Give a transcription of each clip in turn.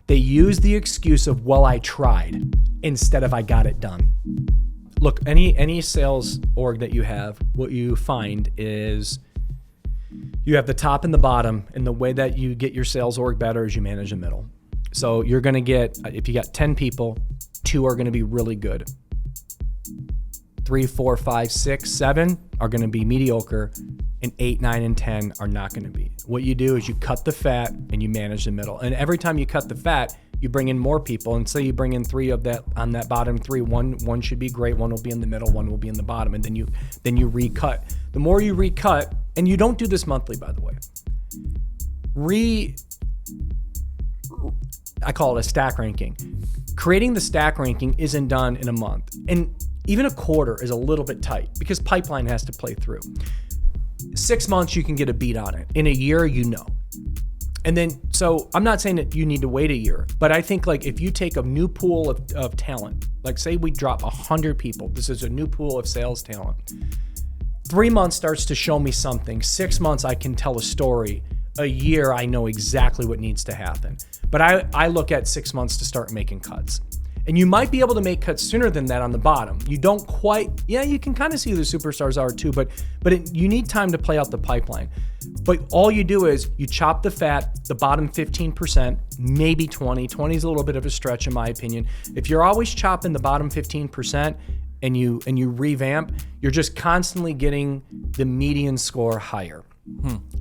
They use the excuse of, well, I tried, instead of I got it done. Look, any sales org that you have, what you find is you have the top and the bottom, and the way that you get your sales org better is you manage the middle. So you're going to get, if you got 10 people, 2 are going to be really good. 3, 4, 5, 6, 7 are going to be mediocre, and 8, 9, and 10 are not going to be. What you do is you cut the fat and you manage the middle. And every time you cut the fat, you bring in more people. And say you bring in 3 of that on that bottom 3, one should be great, 1 will be in the middle, 1 will be in the bottom, and then you recut. The more you recut, and you don't do this monthly, by the way. I call it a stack ranking. Creating the stack ranking isn't done in a month. And even a quarter is a little bit tight because pipeline has to play through. 6 months, you can get a beat on it. In a year, you know. And then, so I'm not saying that you need to wait a year, but I think like if you take a new pool of talent, like say we drop 100 people, this is a new pool of sales talent. 3 months starts to show me something. 6 months, I can tell a story. A year, I know exactly what needs to happen. But I look at 6 months to start making cuts. And you might be able to make cuts sooner than that on the bottom. You don't quite, you can kind of see who the superstars are too, but you need time to play out the pipeline. But all you do is you chop the fat, the bottom 15%, maybe 20. 20 is a little bit of a stretch in my opinion. If you're always chopping the bottom 15% and you revamp, you're just constantly getting the median score higher.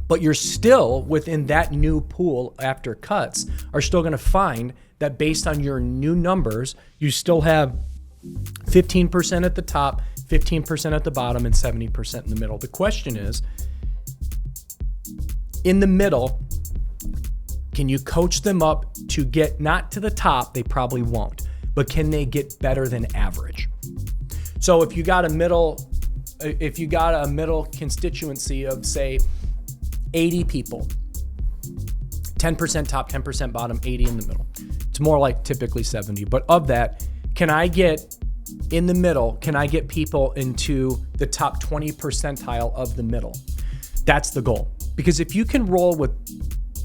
But you're still within that new pool after cuts are still going to find that based on your new numbers, you still have 15% at the top, 15% at the bottom, and 70% in the middle. The question is, in the middle, can you coach them up to get not to the top? They probably won't, but can they get better than average? So if you got a middle constituency of say 80 people, 10% top, 10% bottom, 80 in the middle. It's more like typically 70. But of that, can I get in the middle, can I get people into the top 20 percentile of the middle? That's the goal. Because if you can roll with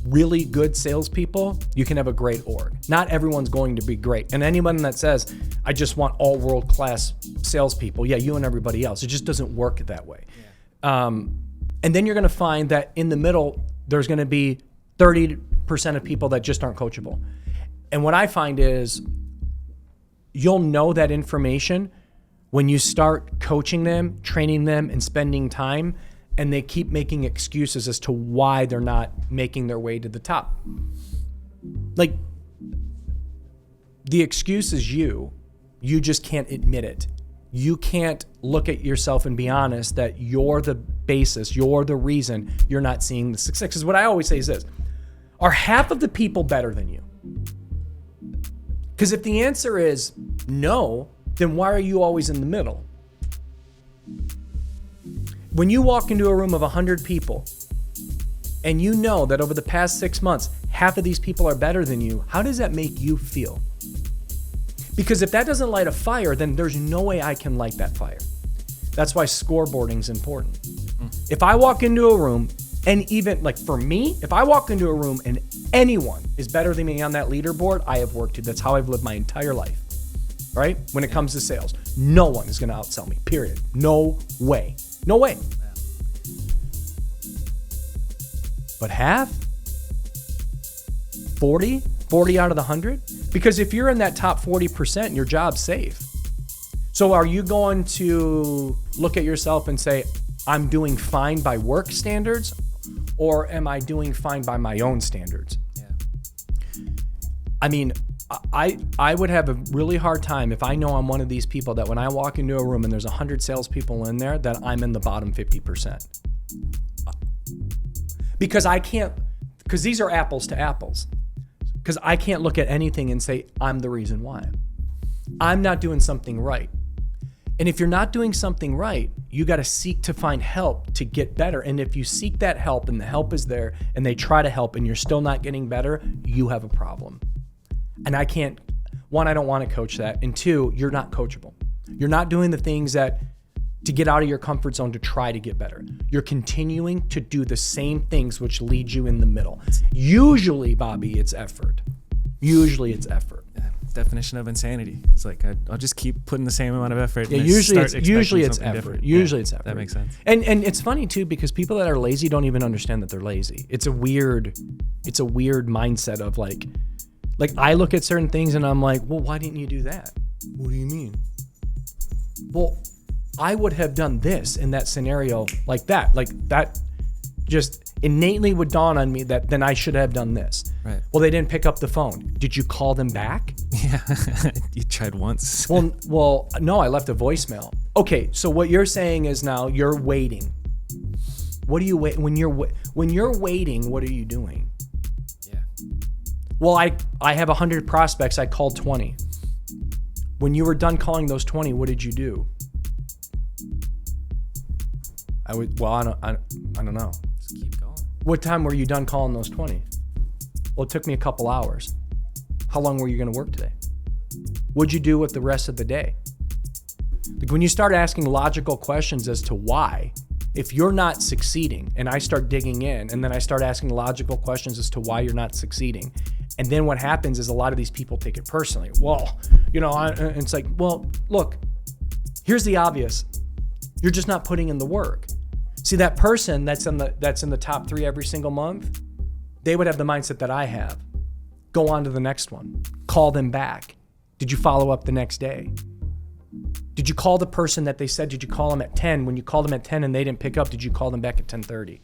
really good salespeople, you can have a great org. Not everyone's going to be great. And anyone that says, I just want all world-class salespeople, you and everybody else. It just doesn't work that way. Yeah. And then you're going to find that in the middle, there's going to be 30% of people that just aren't coachable. And what I find is you'll know that information when you start coaching them, training them, and spending time, and they keep making excuses as to why they're not making their way to the top. Like, the excuse is you just can't admit it. You can't look at yourself and be honest that you're the basis, you're the reason you're not seeing the success. Because what I always say is this, are half of the people better than you? Because if the answer is no, then why are you always in the middle? When you walk into a room of 100 people and you know that over the past 6 months, half of these people are better than you, how does that make you feel? Because if that doesn't light a fire, then there's no way I can light that fire. That's why scoreboarding is important. If I walk into a room, and even like for me, if I walk into a room and anyone is better than me on that leaderboard, I have worked to. That's how I've lived my entire life, right? When it comes to sales, no one is going to outsell me, period. No way. No way. But half? 40 out of the 100? Because if you're in that top 40%, your job's safe. So are you going to look at yourself and say, I'm doing fine by work standards, or am I doing fine by my own standards? Yeah. I mean, I would have a really hard time if I know I'm one of these people that when I walk into a room and there's 100 salespeople in there, that I'm in the bottom 50%. Because these are apples to apples. Because I can't look at anything and say, I'm the reason why. I'm not doing something right. And if you're not doing something right, you got to seek to find help to get better. And if you seek that help and the help is there and they try to help and you're still not getting better, you have a problem. And I can't, one, I don't want to coach that. And two, you're not coachable. You're not doing the things that to get out of your comfort zone to try to get better. You're continuing to do the same things which lead you in the middle. Usually, Bobby, it's effort. Usually it's effort. Yeah. Definition of insanity. It's like I'll just keep putting the same amount of effort. Yeah, and usually it's effort. Usually it's effort. That makes sense. And it's funny too, because people that are lazy don't even understand that they're lazy. It's a weird mindset of like I look at certain things and I'm like, well, why didn't you do that? What do you mean? Well, I would have done this in that scenario like that. Like that just innately would dawn on me that then I should have done this. Right. Well, they didn't pick up the phone. Did you call them back? Yeah. You tried once. Well, no, I left a voicemail. Okay, so what you're saying is now you're waiting. What do you wait when you're waiting? What are you doing? Yeah. Well, I have 100 prospects. I called 20. When you were done calling those 20, what did you do? I don't know. Just keep going. What time were you done calling those 20? Well, it took me a couple hours. How long were you going to work today? What'd you do with the rest of the day? Like when you start asking logical questions as to why, if you're not succeeding, and I start digging in, and then I start asking logical questions as to why you're not succeeding, and then what happens is a lot of these people take it personally. Well, it's like, well, look, here's the obvious. You're just not putting in the work. See, that person that's in the top 3 every single month, they would have the mindset that I have. Go on to the next one. Call them back. Did you follow up the next day? Did you call the person that they said, did you call them at 10? When you called them at 10 and they didn't pick up, did you call them back at 10:30?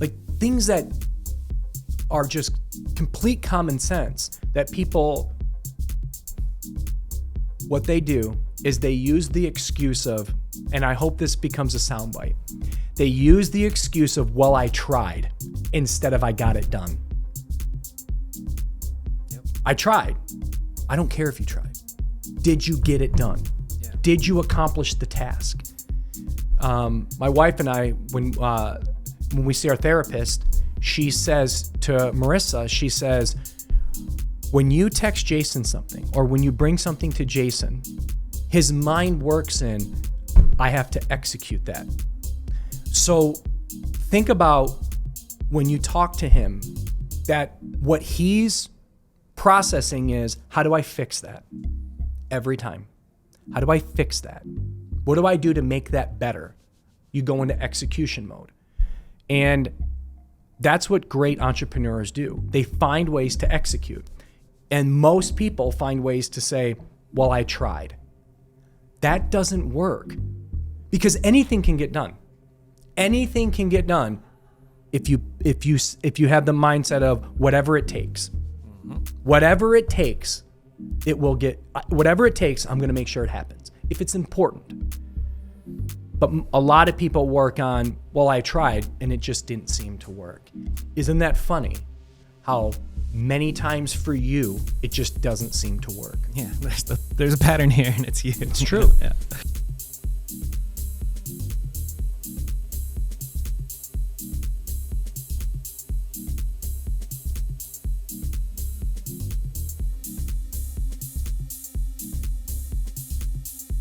Like things that are just complete common sense that people, what they do is they use the excuse of, and I hope this becomes a soundbite, they use the excuse of, well, I tried, instead of I got it done. Yep. I tried. I don't care if you tried. Did you get it done? Yeah. Did you accomplish the task? My wife and I, when we see our therapist, she says to Marissa, she says, when you text Jason something, or when you bring something to Jason, his mind works in, I have to execute that. So think about when you talk to him, that what he's processing is, how do I fix that? Every time. How do I fix that? What do I do to make that better? You go into execution mode. And that's what great entrepreneurs do. They find ways to execute. And most people find ways to say, well, I tried. That doesn't work, because anything can get done. Anything can get done if you have the mindset of whatever it takes. Mm-hmm. Whatever it takes, it will get. Whatever it takes, I'm going to make sure it happens if it's important. But a lot of people work on, well, I tried and it just didn't seem to work. Isn't that funny? How many times for you, it just doesn't seem to work. Yeah, there's a pattern here, and it's you. It's true. Yeah.